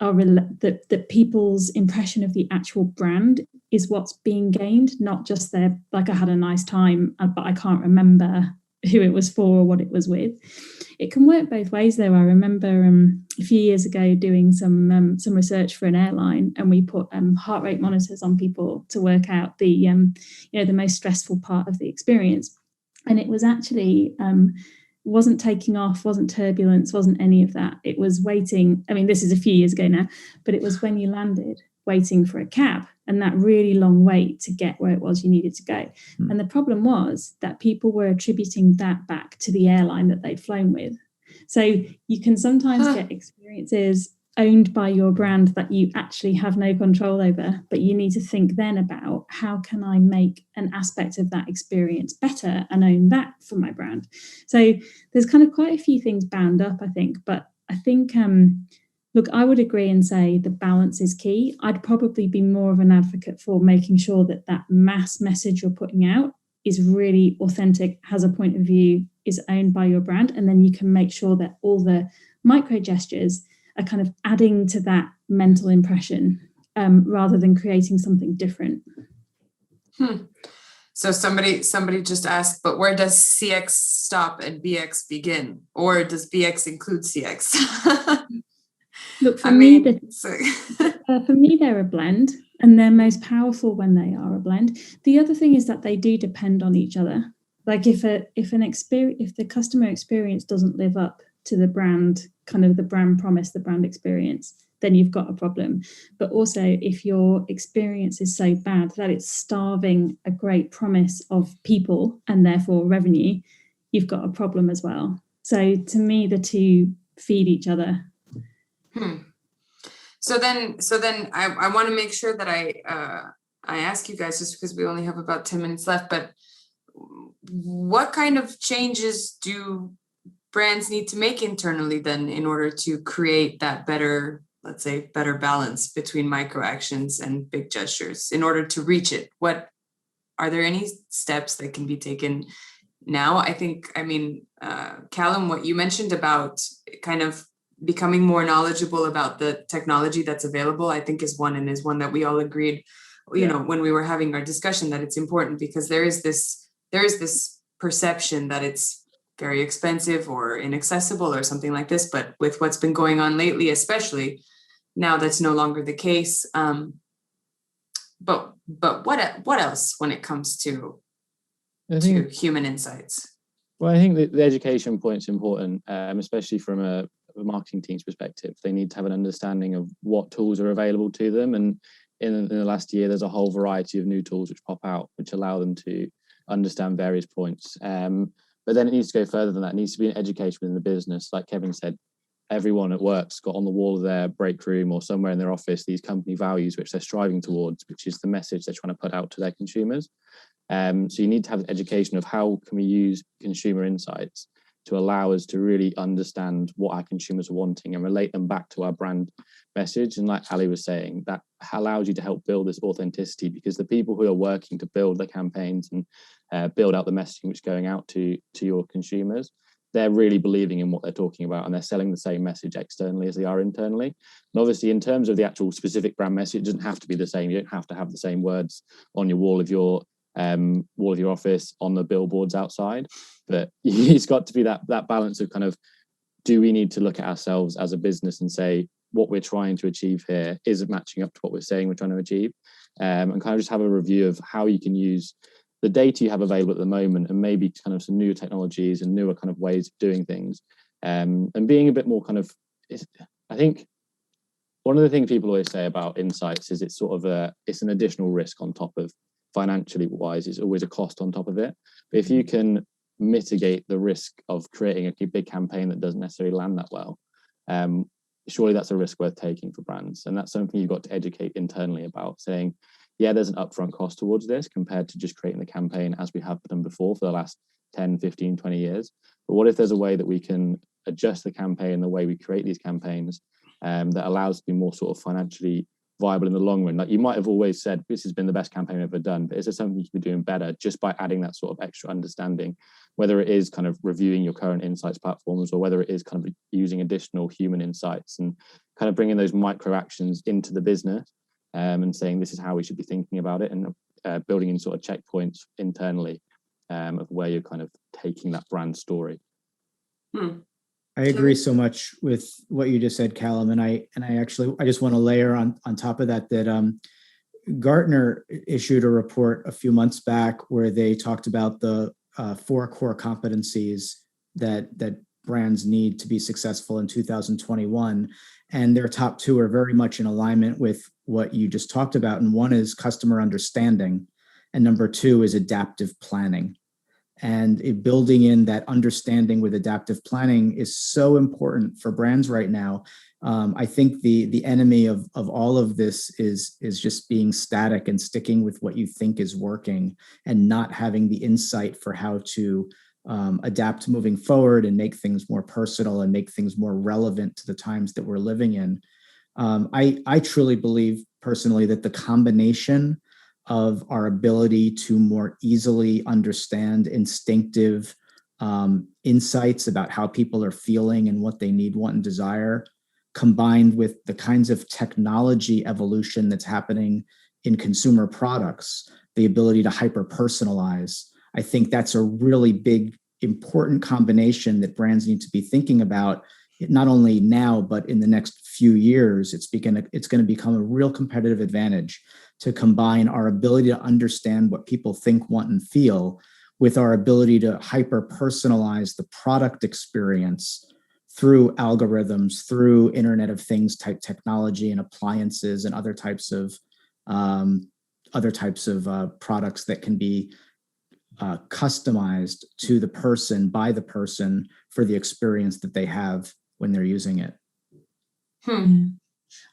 that people's impression of the actual brand is what's being gained, not just their, like, I had a nice time, but I can't remember who it was for or what it was with. It can work both ways, though. I remember a few years ago doing some research for an airline, and we put heart rate monitors on people to work out the most stressful part of the experience, and it was actually wasn't taking off, wasn't turbulence, wasn't any of that. It was waiting. I mean, this is a few years ago now, but it was when you landed, waiting for a cab, and that really long wait to get where it was you needed to go. And the problem was that people were attributing that back to the airline that they'd flown with. So you can sometimes get experiences owned by your brand that you actually have no control over, but you need to think then about, how can I make an aspect of that experience better and own that for my brand? So there's kind of quite a few things bound up, I think. But I think, look, I would agree and say the balance is key. I'd probably be more of an advocate for making sure that that mass message you're putting out is really authentic, has a point of view, is owned by your brand, and then you can make sure that all the micro gestures are kind of adding to that mental impression, rather than creating something different. So somebody just asked, but where does CX stop and BX begin? Or does BX include CX? Look, for me, they're a blend, and they're most powerful when they are a blend. The other thing is that they do depend on each other. Like, if the customer experience doesn't live up to the brand, kind of the brand promise, the brand experience, then you've got a problem. But also, if your experience is so bad that it's starving a great promise of people and therefore revenue, you've got a problem as well. So to me, the two feed each other. So then I want to make sure that I ask you guys, just because we only have about 10 minutes left, but what kind of changes do brands need to make internally then in order to create that better, let's say, better balance between micro actions and big gestures in order to reach it? What are there any steps that can be taken now? I mean, Callum, what you mentioned about kind of becoming more knowledgeable about the technology that's available, I think is one that we all agreed, you know, when we were having our discussion, that it's important, because there is this perception that it's very expensive or inaccessible or something like this. But with what's been going on lately, especially now, that's no longer the case. But what else when it comes to human insights? Well, I think the education point's important, especially from a marketing team's perspective. They need to have an understanding of what tools are available to them. And in the last year, there's a whole variety of new tools which pop out, which allow them to understand various points. But then it needs to go further than that. It needs to be an education within the business. Like Kevin said, everyone at work's got on the wall of their break room or somewhere in their office these company values which they're striving towards, which is the message they're trying to put out to their consumers. So you need to have an education of how can we use consumer insights to allow us to really understand what our consumers are wanting and relate them back to our brand message. And like Ali was saying, that allows you to help build this authenticity, because the people who are working to build the campaigns and build out the messaging which is going out to your consumers, they're really believing in what they're talking about, and they're selling the same message externally as they are internally. And obviously, in terms of the actual specific brand message, it doesn't have to be the same. You don't have to have the same words on your wall of your office, on the billboards outside, but it's got to be that balance of kind of, do we need to look at ourselves as a business and say what we're trying to achieve here is matching up to what we're saying we're trying to achieve, and kind of just have a review of how you can use the data you have available at the moment, and maybe kind of some newer technologies and newer kind of ways of doing things, and being a bit more kind of, I think one of the things people always say about insights is it's sort of it's an additional risk on top of, financially wise, it's always a cost on top of it. But if you can mitigate the risk of creating a big campaign that doesn't necessarily land that well, surely that's a risk worth taking for brands. And that's something you've got to educate internally about, saying, yeah, there's an upfront cost towards this compared to just creating the campaign as we have done before for the last 10, 15, 20 years. But what if there's a way that we can adjust the campaign, the way we create these campaigns, that allows to be more sort of financially viable in the long run? Like, you might have always said, this has been the best campaign I've ever done, but is there something you can be doing better just by adding that sort of extra understanding, whether it is kind of reviewing your current insights platforms, or whether it is kind of using additional human insights and kind of bringing those micro actions into the business, and saying this is how we should be thinking about it, and building in sort of checkpoints internally of where you're kind of taking that brand story. I agree so much with what you just said, Callum, and I just want to layer on top of that Gartner issued a report a few months back where they talked about the 4 core competencies that brands need to be successful in 2021, and their top 2 are very much in alignment with what you just talked about. And one is customer understanding, and number 2 is adaptive planning. And building in that understanding with adaptive planning is so important for brands right now. I think the enemy of all of this is just being static and sticking with what you think is working, and not having the insight for how to adapt moving forward and make things more personal and make things more relevant to the times that we're living in. I truly believe personally that the combination of our ability to more easily understand instinctive insights about how people are feeling and what they need, want, and desire, combined with the kinds of technology evolution that's happening in consumer products, the ability to hyper-personalize, I think that's a really big, important combination that brands need to be thinking about, not only now, but in the next few years. It's going to become a real competitive advantage to combine our ability to understand what people think, want, and feel with our ability to hyper-personalize the product experience through algorithms, through Internet of Things type technology and appliances and other types of products that can be customized to the person, by the person, for the experience that they have when they're using it.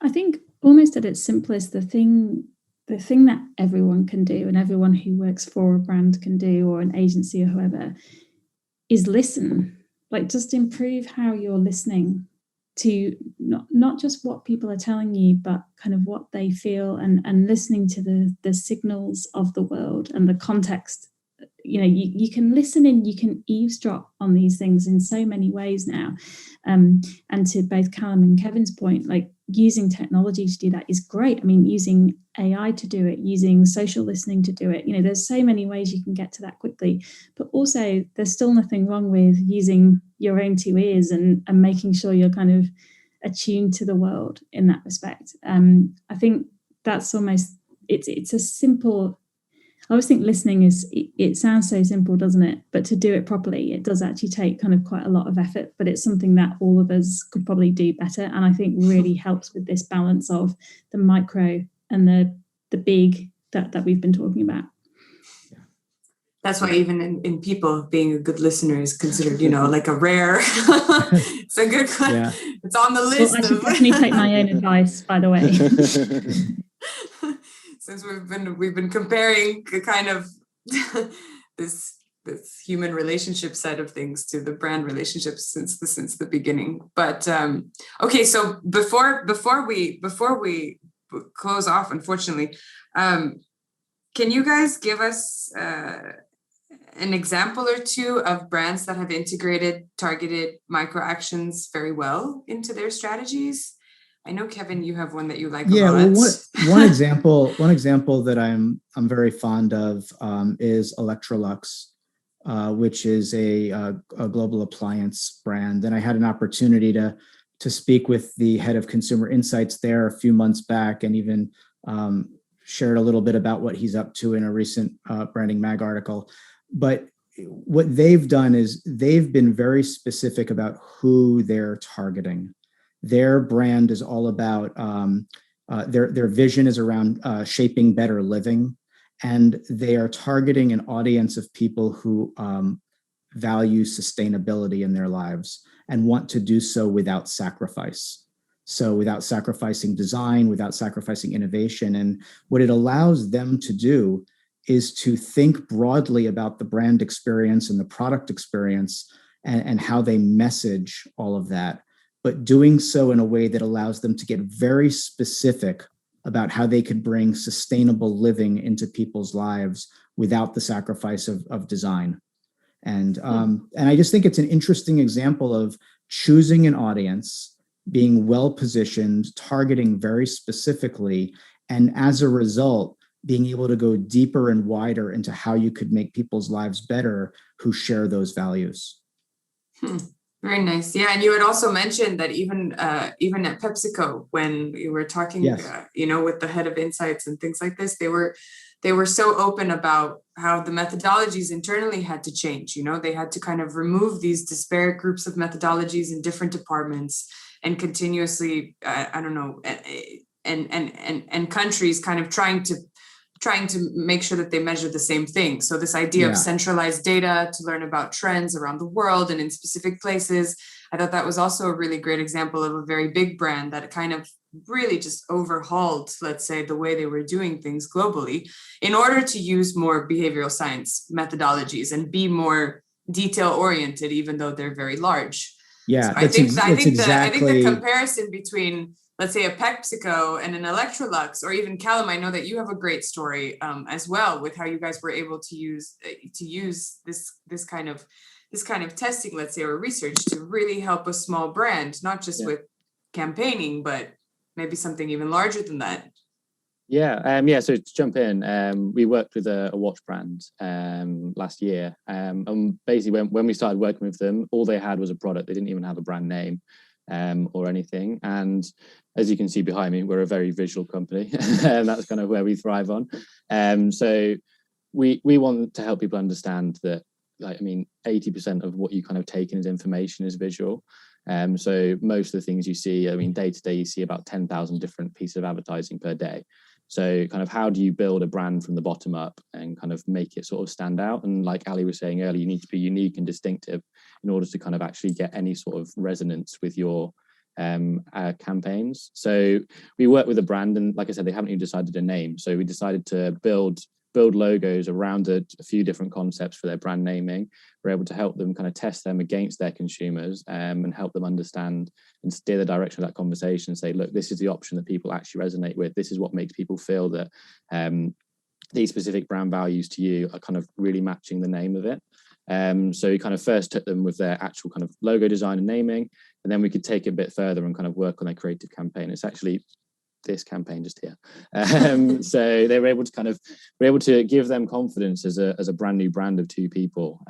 I think almost at its simplest, the thing that everyone can do, and everyone who works for a brand can do, or an agency or whoever, is listen. Like, just improve how you're listening to not just what people are telling you, but kind of what they feel, and listening to the signals of the world and the context. You know, you can listen and you can eavesdrop on these things in so many ways now. And to both Callum and Kevin's point, like, using technology to do that is great. I mean, using AI to do it, using social listening to do it, you know, there's so many ways you can get to that quickly. But also, there's still nothing wrong with using your own two ears and making sure you're kind of attuned to the world in that respect. I think that's almost, it's a simple, I always think listening it sounds so simple, doesn't it? But to do it properly, it does actually take kind of quite a lot of effort, but it's something that all of us could probably do better. And I think really helps with this balance of the micro and the big that we've been talking about. That's why even in people, being a good listener is considered, you know, like a rare, it's a good one. Yeah. It's on the list. Well, I should definitely take my own advice, by the way. Since we've been comparing kind of this human relationship side of things to the brand relationships since the beginning. But okay, so before we close off, unfortunately, can you guys give us an example or two of brands that have integrated targeted micro actions very well into their strategies? I know, Kevin, you have one that you like a lot. Well, one example that I'm very fond of is Electrolux, which is a global appliance brand. And I had an opportunity to speak with the head of consumer insights there a few months back, and even shared a little bit about what he's up to in a recent Branding Mag article. But what they've done is they've been very specific about who they're targeting. Their brand is all about, their vision is around shaping better living. And they are targeting an audience of people who value sustainability in their lives and want to do so without sacrifice. So without sacrificing design, without sacrificing innovation. And what it allows them to do is to think broadly about the brand experience and the product experience and how they message all of that, but doing so in a way that allows them to get very specific about how they could bring sustainable living into people's lives without the sacrifice of design. And I just think it's an interesting example of choosing an audience, being well-positioned, targeting very specifically, and as a result, being able to go deeper and wider into how you could make people's lives better who share those values. Very nice. Yeah, and you had also mentioned that even at PepsiCo, when you were talking, yes. With the head of insights and things like this, they were so open about how the methodologies internally had to change. They had to kind of remove these disparate groups of methodologies in different departments and continuously, and countries kind of trying to make sure that they measure the same thing. So this idea of centralized data to learn about trends around the world and in specific places, I thought that was also a really great example of a very big brand that kind of really just overhauled, let's say, the way they were doing things globally in order to use more behavioral science methodologies and be more detail oriented, even though they're very large. Yeah, so I think the comparison between, let's say, a PepsiCo and an Electrolux, or even Callum, I know that you have a great story as well with how you guys were able to use this kind of testing, let's say, or research to really help a small brand, not just with campaigning, but maybe something even larger than that. So to jump in, we worked with a watch brand last year, and basically when we started working with them, all they had was a product. They didn't even have a brand name or anything. And as you can see behind me, we're a very visual company, and that's kind of where we thrive on. So we want to help people understand that, 80% of what you kind of take in as information is visual. So most of the things you see, day to day, you see about 10,000 different pieces of advertising per day. So kind of how do you build a brand from the bottom up and kind of make it sort of stand out? And like Ali was saying earlier, you need to be unique and distinctive in order to kind of actually get any sort of resonance with your campaigns. So we work with a brand, and like I said, they haven't even decided a name. So we decided to build logos around a few different concepts for their brand naming. We're able to help them kind of test them against their consumers and help them understand and steer the direction of that conversation and say, look, this is the option that people actually resonate with. This is what makes people feel that these specific brand values to you are kind of really matching the name of it. So we kind of first took them with their actual kind of logo design and naming, and then we could take it a bit further and kind of work on their creative campaign. It's actually this campaign just here. So they were able to give them confidence as a brand new brand of two people,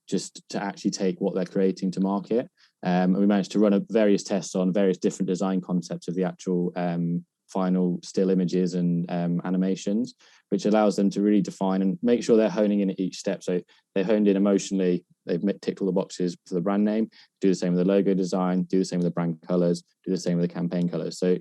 just to actually take what they're creating to market. And we managed to run various tests on various different design concepts of the actual final still images and animations, which allows them to really define and make sure they're honing in at each step. So they honed in emotionally, they've ticked all the boxes for the brand name, do the same with the logo design, do the same with the brand colors, do the same with the campaign colors. So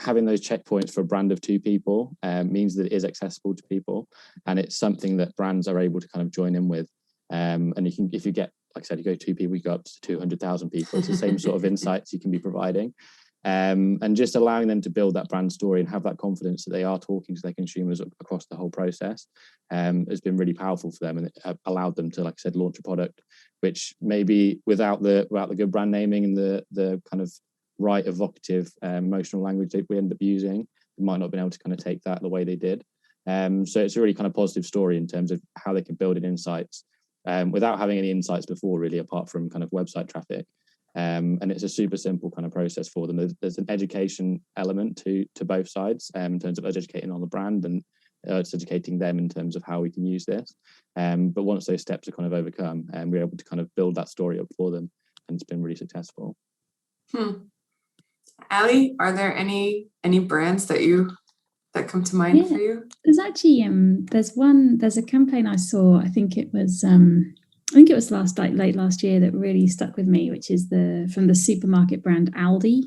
having those checkpoints for a brand of two people means that it is accessible to people, and it's something that brands are able to kind of join in with. And you can, if you get, like I said, you go 2 people, you go up to 200,000 people. It's the same sort of insights you can be providing, and just allowing them to build that brand story and have that confidence that they are talking to their consumers across the whole process has been really powerful for them, and it allowed them to, like I said, launch a product which maybe without the good brand naming and the kind of right evocative emotional language that we end up using, they might not have been able to kind of take that the way they did. So it's a really kind of positive story in terms of how they can build in insights without having any insights before, really, apart from kind of website traffic. And it's a super simple kind of process for them. There's an education element to both sides in terms of educating on the brand, and it's educating them in terms of how we can use this. But once those steps are kind of overcome, we're able to kind of build that story up for them, and it's been really successful. Ali, are there any brands that come to mind for you? There's actually there's a campaign I saw, I think it was late last year, that really stuck with me, which is from the supermarket brand Aldi,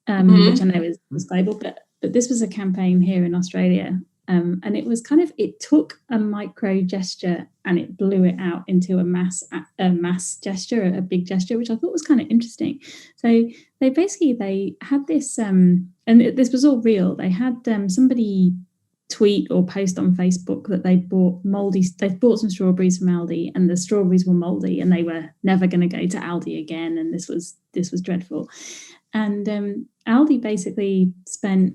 which I know is global, but this was a campaign here in Australia. And it was it took a micro gesture and it blew it out into a mass gesture, a big gesture, which I thought was kind of interesting. So they had this, and this was all real. They had somebody tweet or post on Facebook that they bought some strawberries from Aldi, and the strawberries were moldy, and they were never going to go to Aldi again, and this was dreadful. And Aldi basically spent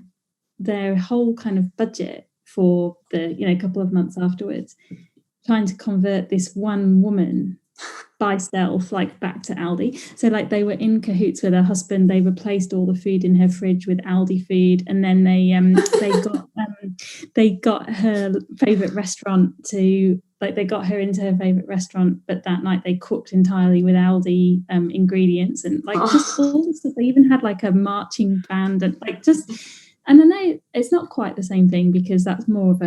their whole kind of budget for the couple of months afterwards trying to convert this one woman by stealth back to Aldi. So they were in cahoots with her husband. They replaced all the food in her fridge with Aldi food, and then they got her favorite restaurant to they got her into her favorite restaurant, but that night they cooked entirely with Aldi ingredients, and just all this stuff. They even had a marching band, and and I know it's not quite the same thing, because that's more of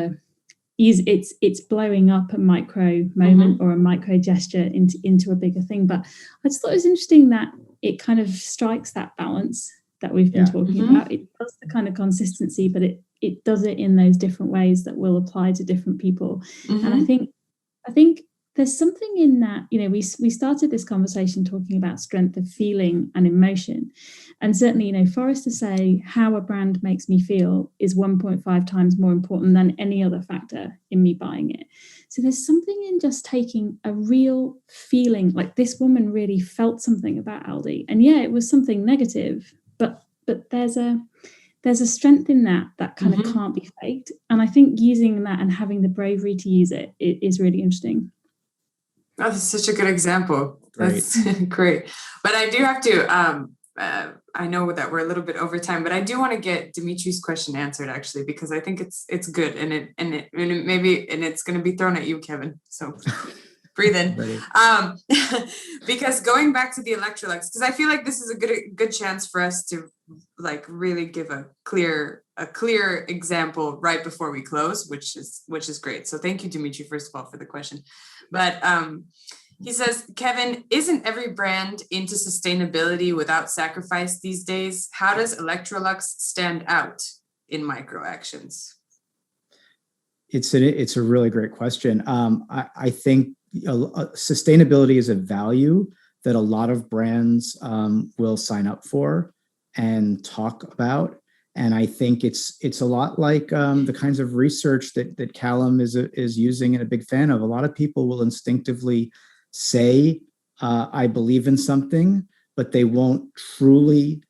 it's blowing up a micro moment or a micro gesture into a bigger thing. But I just thought it was interesting that it kind of strikes that balance that we've been talking about. It does the kind of consistency, but it does it in those different ways that will apply to different people. And I think there's something in that, we started this conversation talking about strength of feeling and emotion. And certainly, for us to say how a brand makes me feel is 1.5 times more important than any other factor in me buying it. So there's something in just taking a real feeling, like this woman really felt something about Aldi. And yeah, it was something negative, but there's a strength in that kind of can't be faked. And I think using that and having the bravery to use it is really interesting. Oh, that's such a good example. That's great. But I do have to, I know that we're a little bit over time, but I do want to get Dimitri's question answered, actually, because I think it's good, and it's going to be thrown at you, Kevin. So breathe in. Because going back to the Electrolux, because I feel like this is a good chance for us to really give a clear example right before we close, which is great. So thank you, Dimitri, first of all, for the question. But he says, Kevin, isn't every brand into sustainability without sacrifice these days? How does Electrolux stand out in micro actions? It's a really great question. I think sustainability is a value that a lot of brands will sign up for and talk about. And I think it's a lot like the kinds of research that Callum is using and a big fan of. A lot of people will instinctively say, I believe in something, but they won't truly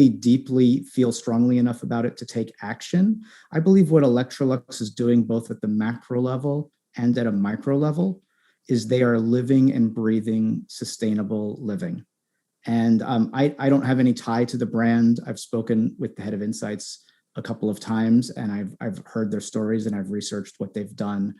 deeply feel strongly enough about it to take action. I believe what Electrolux is doing both at the macro level and at a micro level is they are living and breathing sustainable living. And I don't have any tie to the brand. I've spoken with the head of insights a couple of times, and I've heard their stories and I've researched what they've done.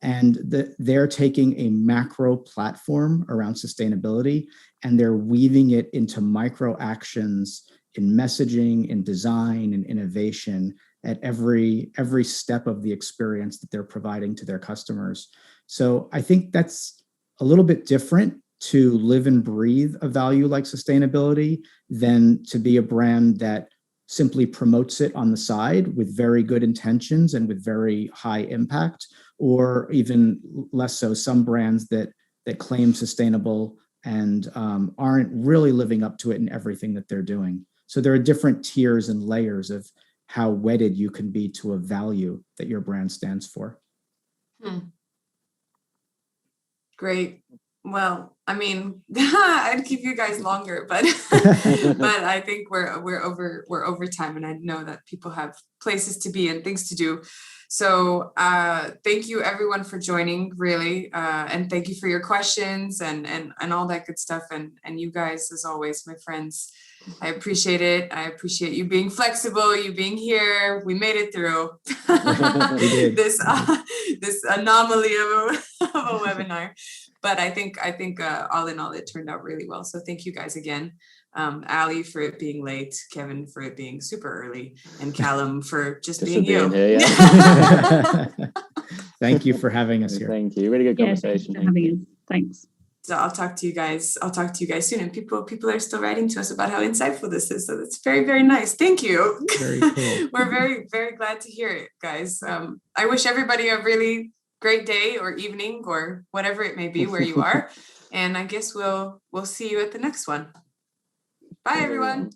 And they're taking a macro platform around sustainability and they're weaving it into micro actions in messaging, in design, and innovation at every step of the experience that they're providing to their customers. So I think that's a little bit different to live and breathe a value like sustainability than to be a brand that simply promotes it on the side with very good intentions and with very high impact, or even less so, some brands that claim sustainable and aren't really living up to it in everything that they're doing. So there are different tiers and layers of how wedded you can be to a value that your brand stands for. Great. Well, I mean, I'd keep you guys longer, but but I think we're over time, and I know that people have places to be and things to do. So thank you everyone for joining, really, and thank you for your questions and all that good stuff. And you guys, as always, my friends, I appreciate it. I appreciate you being flexible, you being here. We made it through this anomaly of a webinar. But I think all in all, it turned out really well. So thank you guys again. Ali for it being late, Kevin for it being super early, and Callum for just being you. Here, yeah. Thank you for having us here. Thank you. Really good conversation. Thanks for having us. Thanks. So I'll talk to you guys soon. And people are still writing to us about how insightful this is. So that's very, very nice. Thank you. Very cool. We're very, very glad to hear it, guys. I wish everybody a really great day or evening or whatever it may be where you are. And I guess we'll see you at the next one. Bye, everyone.